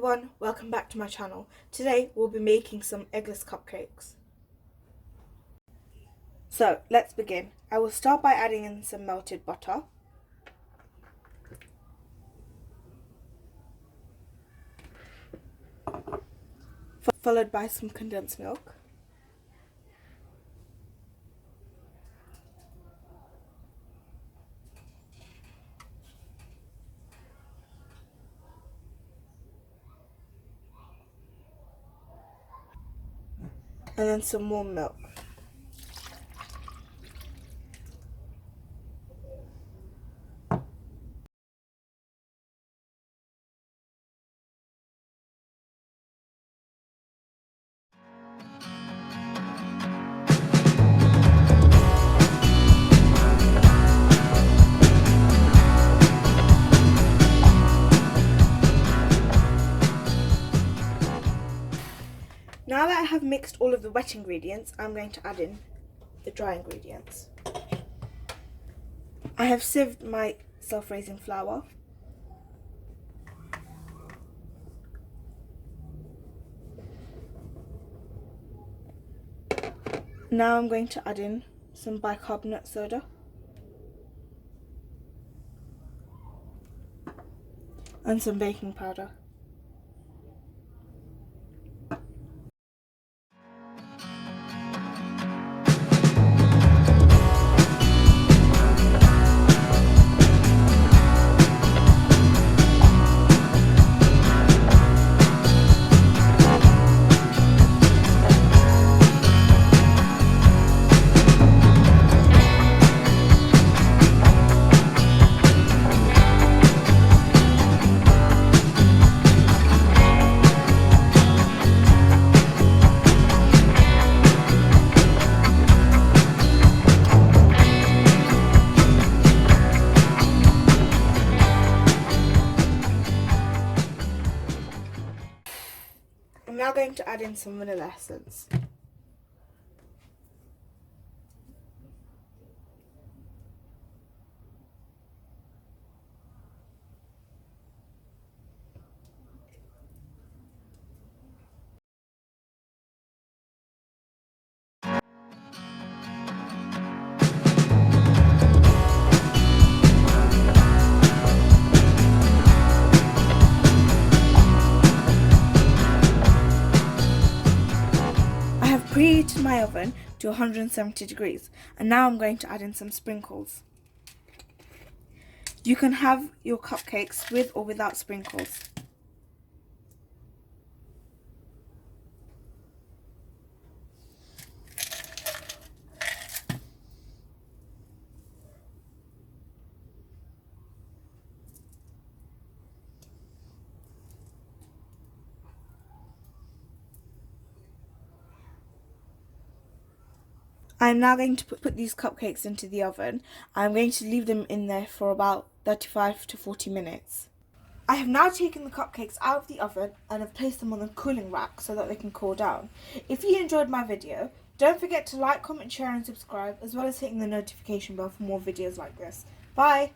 everyone, welcome back to my channel. Today we'll be making some eggless cupcakes. So let's begin. I will start by adding in some melted butter. Followed by some condensed milk. And then some more milk. Now that I have mixed all of the wet ingredients, I'm going to add in the dry ingredients. I have sieved my self-raising flour. Now I'm going to add in some bicarbonate soda. And some baking powder. I'm now going to add in some vanilla essence. Preheated my oven to 170 degrees, and now I'm going to add in some sprinkles. You can have your cupcakes with or without sprinkles. I'm now going to put these cupcakes into the oven. I'm going to leave them in there for about 35 to 40 minutes. I have now taken the cupcakes out of the oven and have placed them on the cooling rack so that they can cool down. If you enjoyed my video, don't forget to like, comment, share and subscribe, as well as hitting the notification bell for more videos like this. Bye!